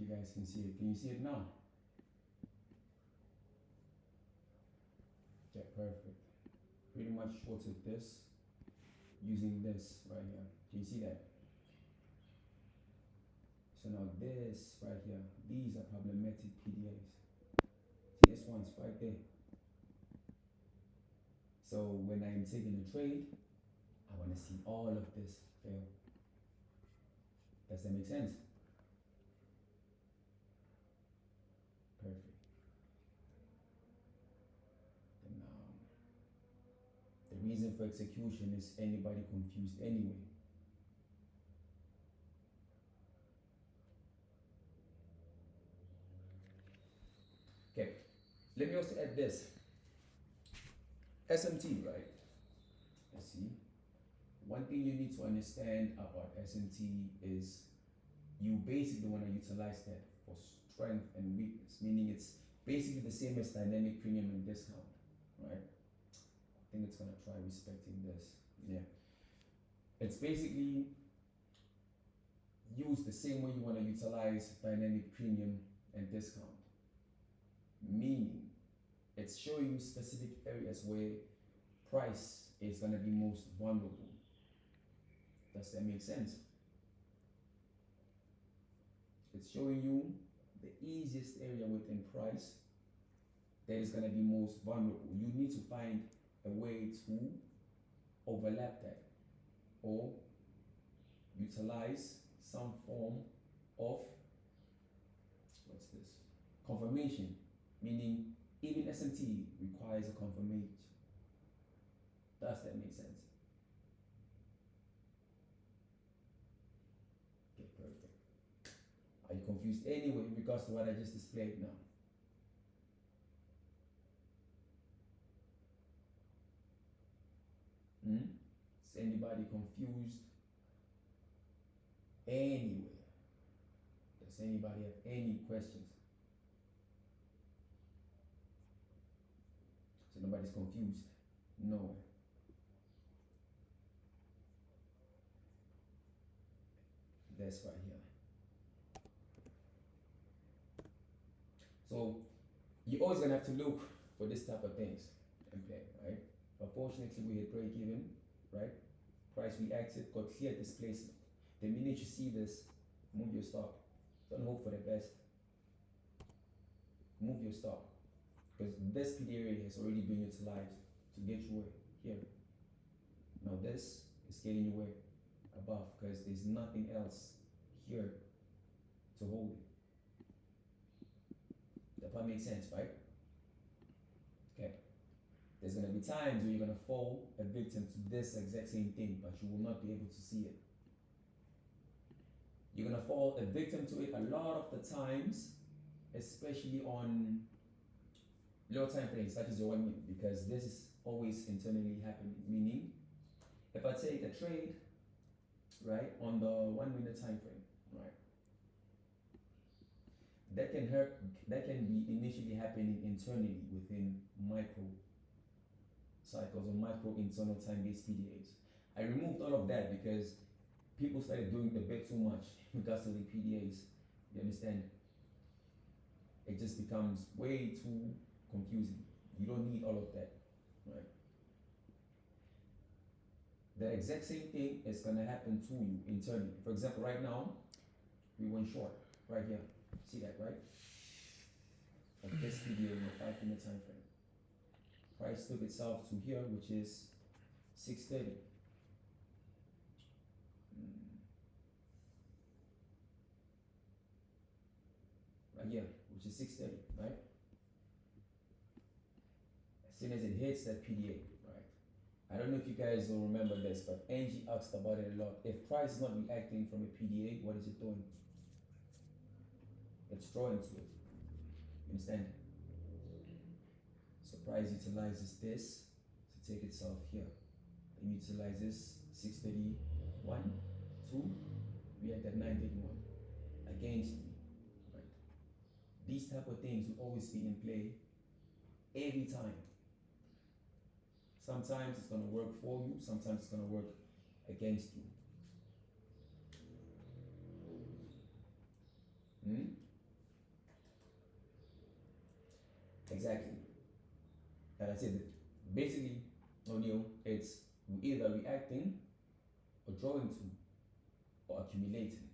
you guys can see it. Can you see it now? Okay, perfect. Pretty much shorted this using this right here. Can you see that? So now this right here, these are problematic PDAs. See, this one's right there. So when I'm taking a trade, I want to see all of this fail. Does that make sense? Perfect. And the reason for execution is anybody confused anyway. Okay, let me also add this. SMT, right? Let's see. One thing you need to understand about SMT is you basically want to utilize that for strength and weakness, meaning it's basically the same as dynamic premium and discount, right? I think it's gonna try respecting this. Yeah. It's basically used the same way you want to utilize dynamic premium and discount. Meaning it's showing you specific areas where price is gonna be most vulnerable. Does that make sense? It's showing you the easiest area within price that is going to be most vulnerable. You need to find a way to overlap that or utilize some form of, what's this? Confirmation, meaning even SMT requires a confirmation. Does that make sense? Okay, perfect. Are you confused anyway in regards to what I just displayed now? Is anybody confused anyway? Does anybody have any questions? So nobody's confused? No. That's right here. So you're always gonna have to look for this type of things and play, right? Unfortunately, we hit break even, right? Price reacted, got clear displacement. The minute you see this, move your stop. Don't hope for the best. Move your stop. Because this PDA has already been utilized to get you away here. Now this is getting you away above because there's nothing else here to hold it. That makes sense, right? Okay. There's gonna be times where you're gonna fall a victim to this exact same thing, but you will not be able to see it. You're gonna fall a victim to it a lot of the times, especially on low time frames such as your 1 minute, because this is always internally happening. Meaning, if I take a trade, right, on the 1 minute time frame, right, that can be initially happening internally within micro cycles or micro internal time-based PDAs. I removed all of that because people started doing a bit too much in regards to the PDAs. You understand? It just becomes way too confusing. You don't need all of that, right? The exact same thing is gonna happen to you internally. For example, right now, we went short, right here. See that, right? Like this PDA in a 5 minute time frame. Price took itself to here, which is 630. Right here, which is 630, right? As soon as it hits that PDA, right? I don't know if you guys will remember this, but Angie asked about it a lot. If price is not reacting from a PDA, what is it doing? It's drawing to it. You understand? So price utilizes this to take itself here. It utilizes 631 to react at 931 against me. Right? These type of things will always be in play every time. Sometimes it's gonna work for you, sometimes it's gonna work against you. I said that basically, O'Neill, it's either reacting or drawing to or accumulating.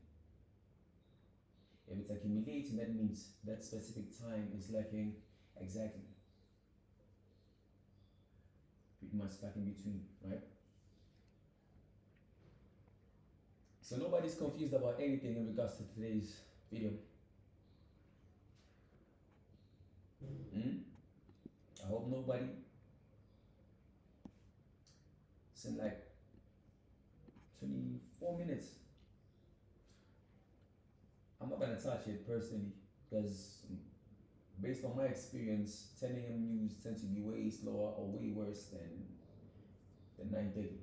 If it's accumulating, that means that specific time is lacking exactly. Pretty much stuck in between, right? So nobody's confused about anything in regards to today's video. I hope nobody. It's in like 24 minutes. I'm not gonna touch it personally because based on my experience, 10 a.m. news tend to be way slower or way worse than 9:30.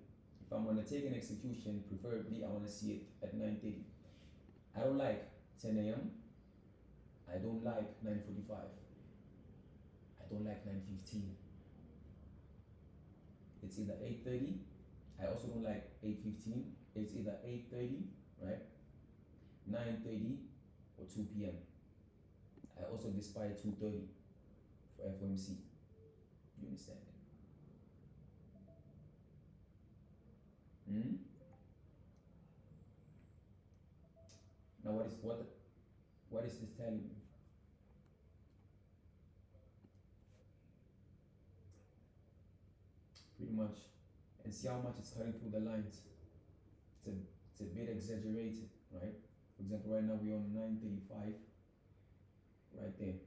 If I'm gonna take an execution, preferably I wanna see it at 9:30. I don't like 10 a.m. I don't like 9:45. I don't like 9:15. It's either 8:30. I also don't like 8:15. It's either 8:30, right? 9:30 or 2 p.m. I also despise 2:30 for FOMC. You understand? Now what is this telling me? Pretty much, and see how much it's cutting through the lines. It's a bit exaggerated, right? For example, right now we're on 9:35, right there.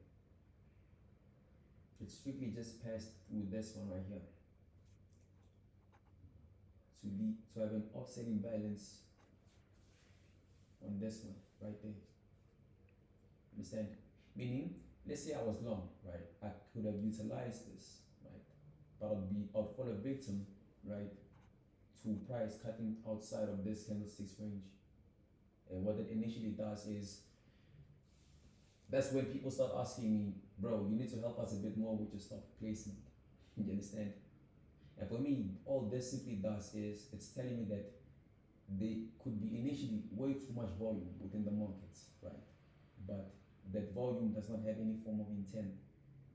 It strictly just passed through this one right here to have an offsetting balance on this one right there. Understand? Meaning, let's say I was long, right? I could have utilized this, right? But I'd fall a victim, right, to price cutting outside of this candlestick's range. And what it initially does is that's when people start asking me, bro, you need to help us a bit more with your stock placement. You understand? And for me, all this simply does is it's telling me that there could be initially way too much volume within the markets, right? But that volume does not have any form of intent,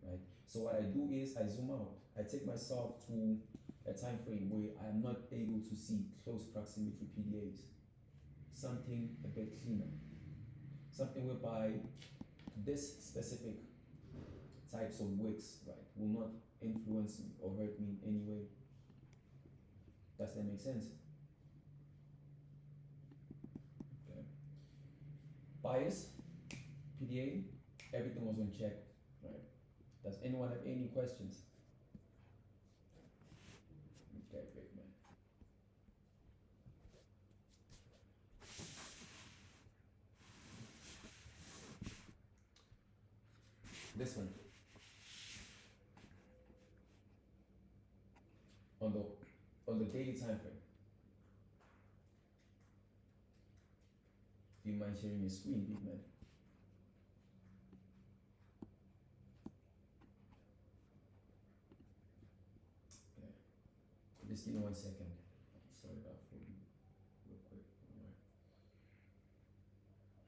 right? So what I do is I zoom out. I take myself to a time frame where I am not able to see close proximity PDAs. Something a bit cleaner. Something whereby this specific types of wicks, right, will not influence me or hurt me in any way. Does that make sense? Okay. Bias, PDA, everything was on check, right? Does anyone have any questions? Okay, great, man. This one. On the daily time frame. Do you mind sharing your screen, big man? Okay. Just give me 1 second. Sort it out for you real quick. Alright.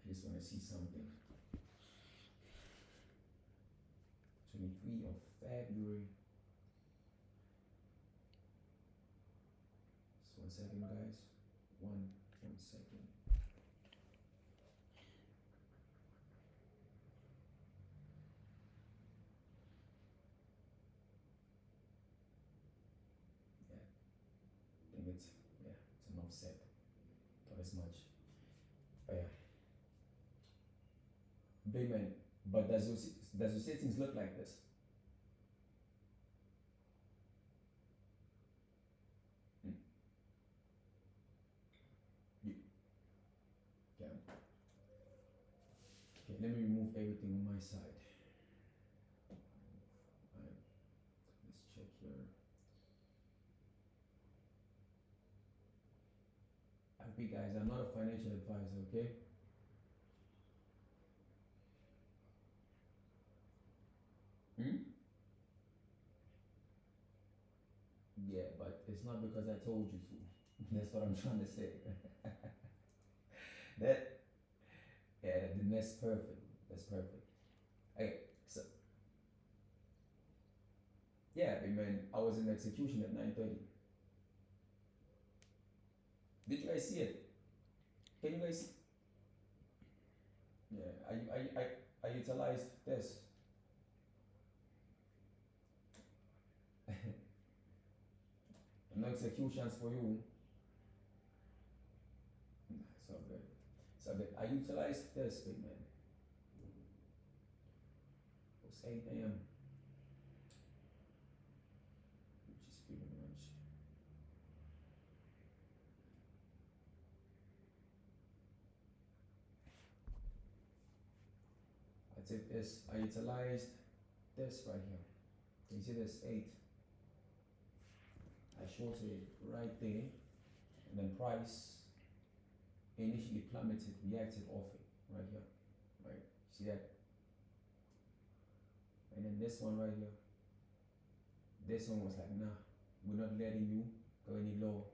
I just want to see something. 23 of February. Just 1 second, guys. One second. Yeah, I think it's an offset. Not as much. But yeah. Big man, but does your settings look like this? Yeah. Okay, let me remove everything on my side. Alright, let's check here. Okay, guys, I'm not a financial advisor, okay? Yeah, but it's not because I told you to. That's what I'm trying to say. That's perfect. That's perfect. Okay, so Yeah, man, I was in execution at 9:30. Did you guys see it? Can you guys? Yeah, I utilized this. No executions for you. Nah, it's all good. It's all good. I utilized this, big man. It was 8 a.m., which is pretty much. I take this. I utilized this right here. Can you see this 8? I shorted it right there, and then price initially plummeted, reacted off it right here, right? See that? And then this one right here, this one was like, nah, we're not letting you go any lower.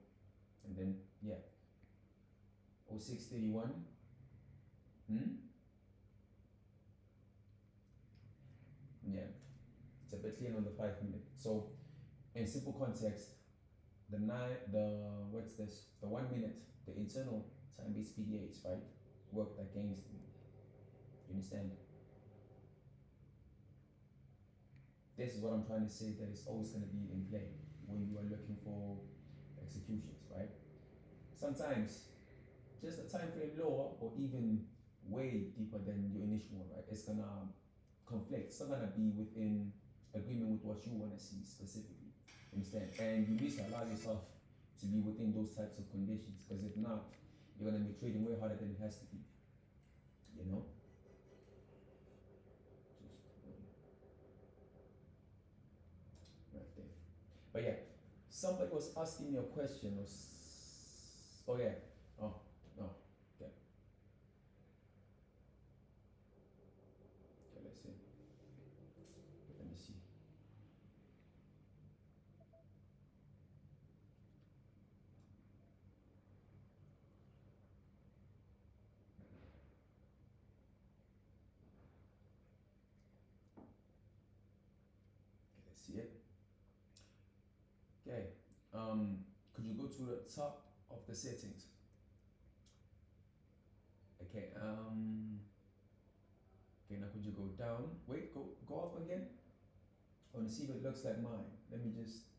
And then, yeah, 0631. Yeah, it's a bit clean on the 5 minute. So, in simple context, what's this? The 1 minute, the internal time-based PDAs, right, worked against me. You understand? This is what I'm trying to say, that it's always going to be in play when you are looking for executions, right? Sometimes just a time frame lower or even way deeper than your initial one, right? It's gonna conflict. It's not gonna be within agreement with what you want to see specifically. Understand? And you need to allow yourself to be within those types of conditions, because if not, you're gonna be trading way harder than it has to be. You know? Just right there. But yeah, somebody was asking me a question. Oh yeah. Oh no. Okay. Okay. Let's see. Let me see. Okay, let's see it. Okay. Could you go to the top of the settings? Okay. Okay. Now could you go down? Wait. Go up again. I want to see if it looks like mine. Let me just